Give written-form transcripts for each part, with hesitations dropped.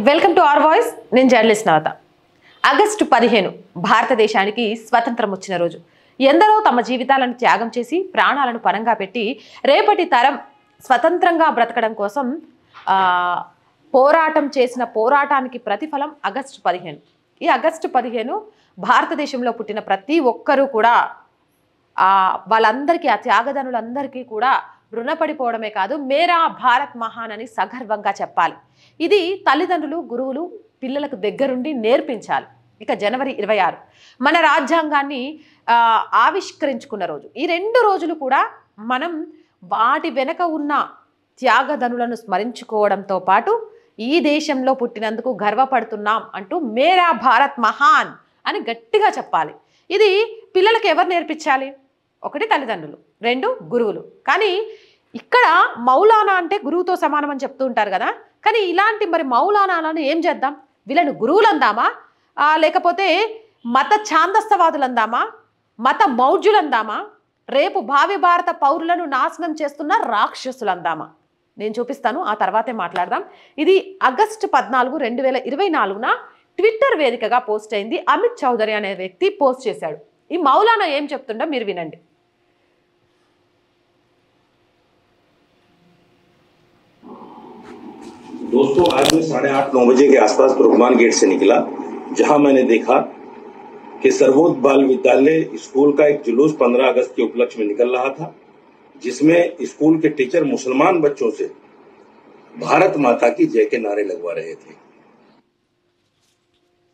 Welcome to our voice. నేను journalist నవత. August 15 భారతదేశానికి స్వతంత్రం వచ్చిన రోజు. ఎందరో తమ జీవితాలను త్యాగం చేసి ప్రాణాలను పణంగా పెట్టి రేపటి తరం స్వతంత్రంగా బ్రతకడం కోసం పోరాటం చేసిన పోరాటానికి ప్రతిఫలం ఆగస్టు 15. ఈ ఆగస్టు 15 భారతదేశంలో పుట్టిన ప్రతి ఒక్కరూ కూడా వాళ్ళందరికీ, ఆ త్యాగదనులందరికీ కూడా రుణపడిపోవడమే కాదు, మేరా భారత్ మహాన్ అని సగర్వంగా చెప్పాలి. ఇది తల్లిదండ్రులు, గురువులు పిల్లలకు దగ్గరుండి నేర్పించాలి. ఇక జనవరి 26 మన రాజ్యాంగాన్ని ఆవిష్కరించుకున్న రోజు. ఈ 2 రోజులు కూడా మనం వాటి వెనక ఉన్న త్యాగదనులను స్మరించుకోవడంతో పాటు ఈ దేశంలో పుట్టినందుకు గర్వపడుతున్నాం అంటూ మేరా భారత్ మహాన్ అని గట్టిగా చెప్పాలి. ఇది పిల్లలకు ఎవరు నేర్పించాలి? 1 తల్లిదండ్రులు, 2 గురువులు. కానీ ఇక్కడ మౌలానా అంటే గురువుతో సమానం అని చెప్తూ ఉంటారు కదా. కానీ ఇలాంటి మరి మౌలానాలను ఏం చేద్దాం? వీళ్ళను గురువులు అందామా, లేకపోతే మత ఛాందస్తవాదులు అందామా, మత మౌఢ్యులు అందామా, రేపు భావి భారత పౌరులను నాశనం చేస్తున్న రాక్షసులు అందామా? నేను చూపిస్తాను, ఆ తర్వాతే మాట్లాడదాం. ఇది ఆగస్టు 14, 2024 ట్విట్టర్ వేదికగా పోస్ట్ అయింది. అమిత్ చౌదరి అనే వ్యక్తి పోస్ట్ చేశాడు. ఈ మౌలానా ఏం చెప్తుండో మీరు వినండి. दोस्तों, आज मैं 8:30-9 बजे के आसपास तुर्कमान गेट से निकला, जहां मैंने देखा कि सर्वोदय बाल विद्यालय स्कूल का एक जुलूस 15 अगस्त के उपलक्ष्य में निकल रहा था, जिसमें स्कूल के टीचर मुसलमान बच्चों से भारत माता की जय के नारे लगवा रहे थे.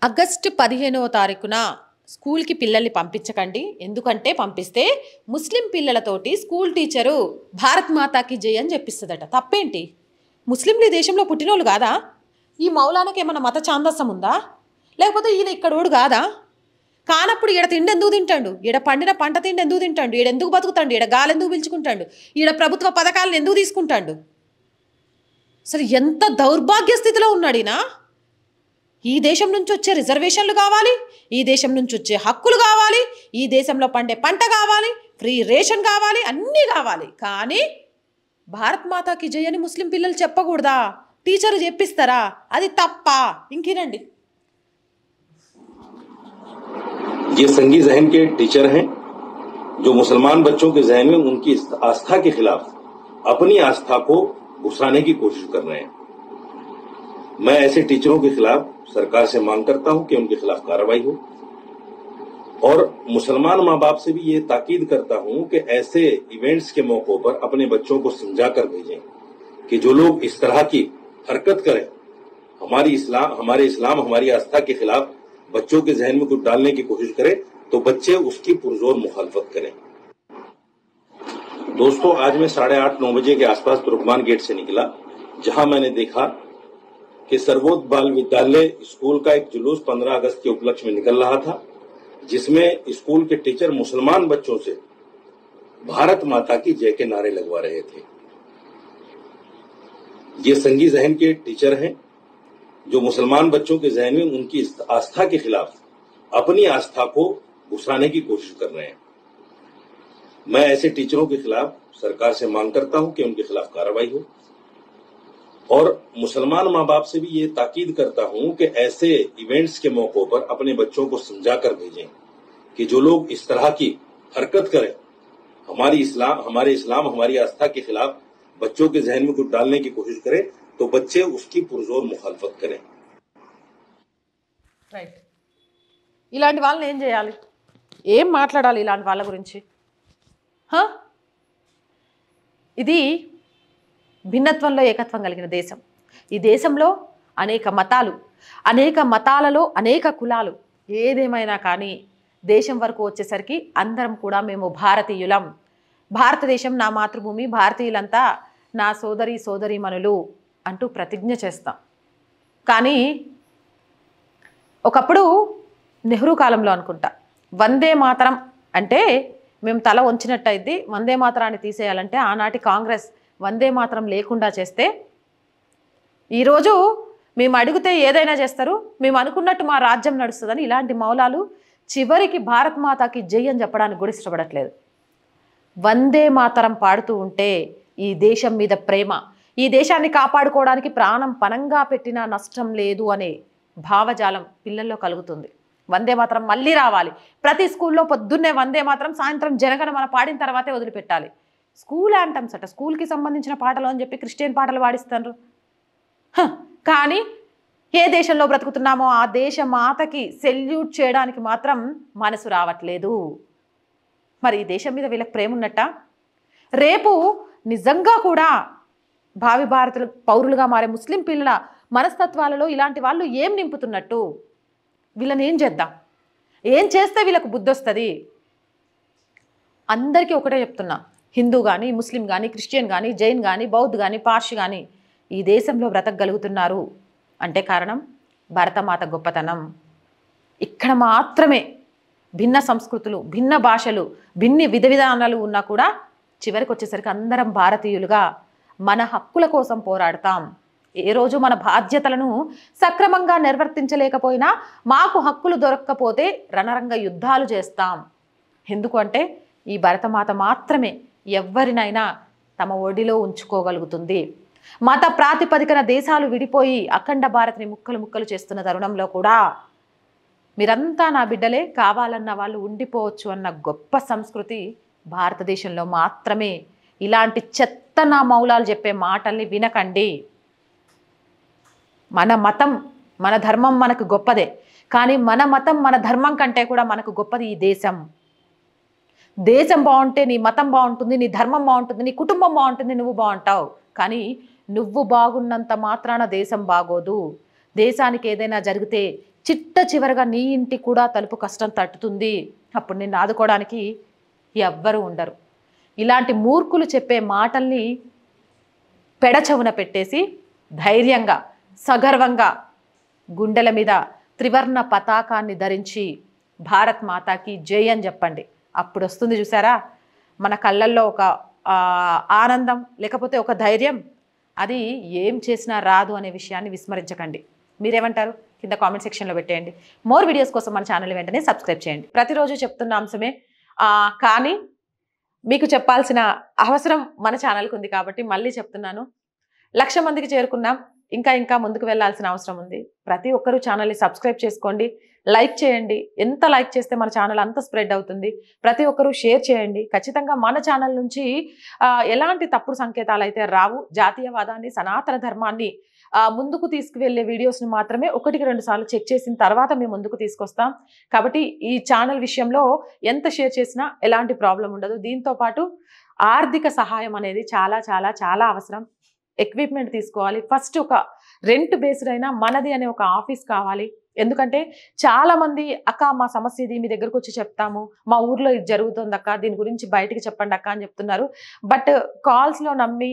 ఆగస్టు 15వ తారీఖున స్కూల్కి పిల్లల్ని పంపించకండి, ఎందుకంటే పంపిస్తే ముస్లిం పిల్లలతోటి స్కూల్ టీచరు భారత్ మాతాకి జై అని చెప్పిస్తుందట. తప్పేంటి? ముస్లింలు ఈ దేశంలో పుట్టినోళ్ళు కాదా? ఈ మౌలానాకి ఏమన్నా మత ఛాందస్సం ఉందా? లేకపోతే ఈయన ఇక్కడోడు కాదా? కానప్పుడు ఈడ తిండి ఎందుకు తింటాడు? ఈడ పండిన పంట తిండి ఎందుకు తింటాడు? ఈడ ఎందుకు బతుకుతాడు? ఈడ గాలి ఎందుకు పీల్చుకుంటాడు? ఈడ ప్రభుత్వ పథకాలను ఎందుకు తీసుకుంటాడు? అసలు ఎంత దౌర్భాగ్య స్థితిలో ఉన్నాడు ఈయన. ఈ దేశం నుంచి వచ్చే రిజర్వేషన్లు కావాలి, ఈ దేశం నుంచి వచ్చే హక్కులు కావాలి, ఈ దేశంలో పండే పంట కావాలి, ఫ్రీ రేషన్ కావాలి, అన్నీ కావాలి. కానీ భారత్ మాతాకి జై అని ముస్లిం పిల్లలు చెప్పకూడదా? టీచర్ చెప్పిస్తారా? అది తప్ప. ఇంకేనండి. ये संगी जहन के टीचर हैं जो मुसलमान बच्चों के जहन में उनकी आस्था के खिलाफ अपनी आस्था को घुसाने की कोशिश कर रहे हैं. मैं ऐसे टीचरों के खिलाफ सरकार से मांग करता हूं कि उनके खिलाफ कार्रवाई हो, और मुसलमान माँ बाप से भी ये ताकीद करता हूं कि ऐसे इवेंट्स के मौकों पर अपने बच्चों को समझा कर भेजें कि जो लोग इस तरह की हरकत करें, हमारे इस्लाम हमारी आस्था के खिलाफ बच्चों के जहन में कुछ डालने की कोशिश करें, तो बच्चे उसकी पुरजोर मुखालफत करें. दोस्तों, आज मैं 8:30-9 बजे के आसपास तुर्कमान गेट से निकला, जहां मैंने देखा कि सर्वोदय बाल विद्यालय स्कूल का एक जुलूस 15 अगस्त के उपलक्ष्य में निकल रहा था, जिसमें स्कूल के टीचर मुसलमान बच्चों से भारत माता की जय के नारे लगवा रहे थे. ये संगी जहन के टीचर हैं जो मुसलमान बच्चों के जहन में उनकी आस्था के खिलाफ अपनी आस्था को घुसाने की कोशिश कर रहे हैं. मैं ऐसे टीचरों के खिलाफ सरकार से मांग करता हूं कि उनके खिलाफ कार्रवाई हो, और मुसलमान माँ बाप से भी ये ताकीद करता हूं कि ऐसे इवेंट्स के मौकों पर अपने बच्चों को समझा कर भेजें कि जो लोग इस तरह की हरकत करें, हमारे इस्लाम हमारी आस्था के खिलाफ बच्चों के जहन में कुछ डालने की कोशिश करें, तो बच्चे उसकी पुरजोर मुखालफत करें. రైట్. ఇలాంటి వాళ్ళని ఏం చేయాలి? ఏం మాట్లాడాలి ఇలాంటి వాళ్ళ గురించి? ఇది భిన్నత్వంలో ఏకత్వం కలిగిన దేశం. ఈ దేశంలో అనేక మతాలు, అనేక మతాలలో అనేక కులాలు, ఏదేమైనా కానీ దేశం వరకు వచ్చేసరికి అందరం కూడా మేము భారతీయులం. భారతదేశం నా మాతృభూమి, భారతీయులంతా నా సోదరీమణులు అంటూ ప్రతిజ్ఞ చేస్తాం. కానీ ఒకప్పుడు నెహ్రూ కాలంలో అనుకుంటా వందే మాతరం అంటే మేము తల వంచినట్టయితే, వందే మాతరాన్ని తీసేయాలంటే ఆనాటి కాంగ్రెస్ వందే మాతరం లేకుండా చేస్తే, ఈరోజు మేము అడిగితే ఏదైనా చేస్తారు, మేము అనుకున్నట్టు మా రాజ్యం నడుస్తుందని ఇలాంటి మౌలాలు చివరికి భారత్ మాతాకి జై అని చెప్పడానికి కూడా ఇష్టపడట్లేదు. వందే మాతరం పాడుతూ ఉంటే ఈ దేశం మీద ప్రేమ, ఈ దేశాన్ని కాపాడుకోవడానికి ప్రాణం పణంగా పెట్టినా నష్టం లేదు అనే భావజాలం పిల్లల్లో కలుగుతుంది. వందే మాత్రం మళ్ళీ రావాలి. ప్రతి స్కూల్లో పొద్దున్నే వందే మాత్రం, సాయంత్రం జనగణమన పాడిన తర్వాతే వదిలిపెట్టాలి. స్కూల్ యాంథమ్స్ అట, స్కూల్కి సంబంధించిన పాటలు అని చెప్పి క్రిస్టియన్ పాటలు పాడిస్తారు. కానీ ఏ దేశంలో బ్రతుకుతున్నామో ఆ దేశ మాతకి సెల్యూట్ చేయడానికి మాత్రం మనసు రావట్లేదు. మరి ఈ దేశం మీద వీళ్ళకి ప్రేమ ఉన్నట్ట? రేపు నిజంగా కూడా భావి భారతులు పౌరులుగా మారే ముస్లిం పిల్లల మనస్తత్వాలలో ఇలాంటి వాళ్ళు ఏం నింపుతున్నట్టు? వీళ్ళని ఏం చేద్దాం? ఏం చేస్తే వీళ్ళకు బుద్ధి వస్తుంది? అందరికీ ఒకటే చెప్తున్నా, హిందూ కానీ, ముస్లిం కానీ, క్రిస్టియన్ కానీ, జైన్ కానీ, బౌద్ధ్ కానీ, పార్షి కానీ ఈ దేశంలో బ్రతకగలుగుతున్నారు అంటే కారణం భారతమాత గొప్పతనం. ఇక్కడ మాత్రమే భిన్న సంస్కృతులు, భిన్న భాషలు, విధ విధానాలు ఉన్నా కూడా చివరికి వచ్చేసరికి అందరం భారతీయులుగా మన హక్కుల కోసం పోరాడతాం. ఏ రోజు మన బాధ్యతలను సక్రమంగా నిర్వర్తించలేకపోయినా మాకు హక్కులు దొరక్కపోతే రణరంగ యుద్ధాలు చేస్తాం. ఎందుకు అంటే ఈ భరతమాత మాత్రమే ఎవరినైనా తమ ఒడిలో ఉంచుకోగలుగుతుంది. మత ప్రాతిపదికన దేశాలు విడిపోయి అఖండ భారత్ని ముక్కలు ముక్కలు చేస్తున్న తరుణంలో కూడా మీరంతా నా బిడ్డలే, కావాలన్న వాళ్ళు ఉండిపోవచ్చు అన్న గొప్ప సంస్కృతి భారతదేశంలో మాత్రమే. ఇలాంటి చెత్త నా మౌలాలు చెప్పే మాటల్ని వినకండి. మన మతం, మన ధర్మం మనకు గొప్పదే, కానీ మన మతం, మన ధర్మం కంటే కూడా మనకు గొప్పది ఈ దేశం. దేశం బాగుంటే నీ మతం బాగుంటుంది, నీ ధర్మం బాగుంటుంది, నీ కుటుంబం బాగుంటుంది, నువ్వు బాగుంటావు. కానీ నువ్వు బాగున్నంత మాత్రాన దేశం బాగోదు. దేశానికి ఏదైనా జరిగితే చిట్ట చివరగా నీ ఇంటి కూడా తలుపు కష్టం తట్టుతుంది. అప్పుడు నిన్ను ఆదుకోవడానికి ఎవ్వరూ ఉండరు. ఇలాంటి మూర్ఖులు చెప్పే మాటల్ని పెడచవున పెట్టేసి ధైర్యంగా, సగర్వంగా గుండెల మీద త్రివర్ణ పతాకాన్ని ధరించి భారత్ మాతాకి జై అని చెప్పండి. అప్పుడు వస్తుంది చూసారా మన కళ్ళల్లో ఒక ఆనందం, లేకపోతే ఒక ధైర్యం. అది ఏం చేసినా రాదు అనే విషయాన్ని విస్మరించకండి. మీరేమంటారు? కింద కామెంట్ సెక్షన్లో పెట్టేయండి. మోర్ వీడియోస్ కోసం మన ఛానల్ వెంటనే సబ్స్క్రైబ్ చేయండి. ప్రతిరోజు చెప్తున్న అంశమే, కానీ మీకు చెప్పాల్సిన అవసరం మన ఛానల్కి ఉంది కాబట్టి మళ్ళీ చెప్తున్నాను. 1,00,000 మందికి చేరుకున్నాం. ఇంకా ముందుకు వెళ్ళాల్సిన అవసరం ఉంది. ప్రతి ఒక్కరూ ఛానల్ని సబ్స్క్రైబ్ చేసుకోండి, లైక్ చేయండి. ఎంత లైక్ చేస్తే మన ఛానల్ అంత స్ప్రెడ్ అవుతుంది. ప్రతి ఒక్కరూ షేర్ చేయండి. ఖచ్చితంగా మన ఛానల్ నుంచి ఎలాంటి తప్పుడు సంకేతాలు అయితే రావు. జాతీయవాదాన్ని, సనాతన ధర్మాన్ని ముందుకు తీసుకువెళ్ళే వీడియోస్ని మాత్రమే 1-2 సార్లు చెక్ చేసిన తర్వాత మేము ముందుకు తీసుకొస్తాం. కాబట్టి ఈ ఛానల్ విషయంలో ఎంత షేర్ చేసినా ఎలాంటి ప్రాబ్లం ఉండదు. దీంతో పాటు ఆర్థిక సహాయం అనేది చాలా చాలా చాలా అవసరం. ఎక్విప్మెంట్ తీసుకోవాలి. ఫస్ట్ ఒక రెంట్ బేస్డ్ అయినా మనది అనే ఒక ఆఫీస్ కావాలి. ఎందుకంటే చాలా మంది అక్క మా సమస్య ఇది, మీ దగ్గరకు వచ్చి చెప్తాము, మా ఊర్లో ఇది జరుగుతుంది అక్క, దీని గురించి బయటికి చెప్పండి అక్క అని చెప్తున్నారు. బట్ కాల్స్లో నమ్మి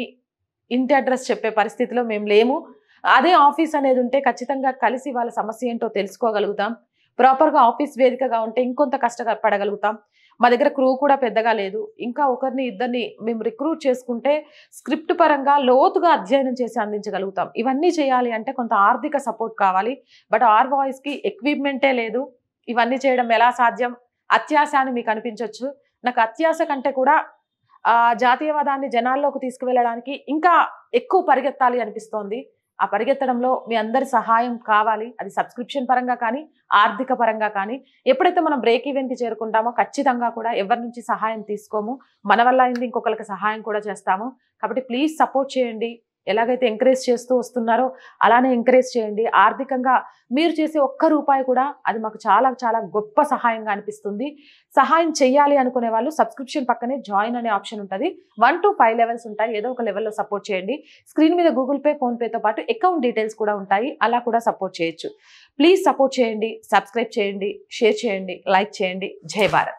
ఇంటి అడ్రస్ చెప్పే పరిస్థితిలో మేము లేము. అదే ఆఫీస్ అనేది ఉంటే ఖచ్చితంగా కలిసి వాళ్ళ సమస్య ఏంటో తెలుసుకోగలుగుతాం. ప్రాపర్గా ఆఫీస్ వేదికగా ఉంటే ఇంకొంత కష్టపడగలుగుతాం. మా దగ్గర క్రూ కూడా పెద్దగా లేదు. ఇంకా ఒకరిని ఇద్దరిని మేము రిక్రూట్ చేసుకుంటే స్క్రిప్ట్ పరంగా లోతుగా అధ్యయనం చేసి అందించగలుగుతాం. ఇవన్నీ చేయాలి అంటే కొంత ఆర్థిక సపోర్ట్ కావాలి. బట్ ఆర్ వాయిస్కి ఎక్విప్మెంటే లేదు. ఇవన్నీ చేయడం ఎలా సాధ్యం? అత్యాశ అని మీకు అనిపించవచ్చు. నాకు అత్యాశ కంటే కూడా జాతీయవాదాన్ని జనాల్లోకి తీసుకువెళ్ళడానికి ఇంకా ఎక్కువ పరిగెత్తాలి అనిపిస్తోంది. ఆ పరిగెత్తడంలో మీ అందరి సహాయం కావాలి. అది సబ్స్క్రిప్షన్ పరంగా కానీ, ఆర్థిక పరంగా కానీ. ఎప్పుడైతే మనం బ్రేక్ ఈవెన్కి చేరుకుంటామో ఖచ్చితంగా కూడా ఎవరి నుంచి సహాయం తీసుకోము. మన వల్ల అయింది ఇంకొకరికి సహాయం కూడా చేస్తాము. కాబట్టి ప్లీజ్ సపోర్ట్ చేయండి. ఎలాగైతే ఎంకరేజ్ చేస్తూ వస్తున్నారో అలానే ఎంకరేజ్ చేయండి. ఆర్థికంగా మీరు చేసే ఒక్క రూపాయి కూడా అది మాకు చాలా చాలా గొప్ప సహాయంగా అనిపిస్తుంది. సహాయం చేయాలి అనుకునే వాళ్ళు సబ్స్క్రిప్షన్ పక్కనే జాయిన్ అనే ఆప్షన్ ఉంటుంది. 1 to 5 లెవెల్స్ ఉంటాయి. ఏదో ఒక లెవెల్లో సపోర్ట్ చేయండి. స్క్రీన్ మీద గూగుల్ పే, ఫోన్పేతో పాటు అకౌంట్ డీటెయిల్స్ కూడా ఉంటాయి. అలా కూడా సపోర్ట్ చేయొచ్చు. ప్లీజ్ సపోర్ట్ చేయండి, సబ్స్క్రైబ్ చేయండి, షేర్ చేయండి, లైక్ చేయండి. జై భారత్.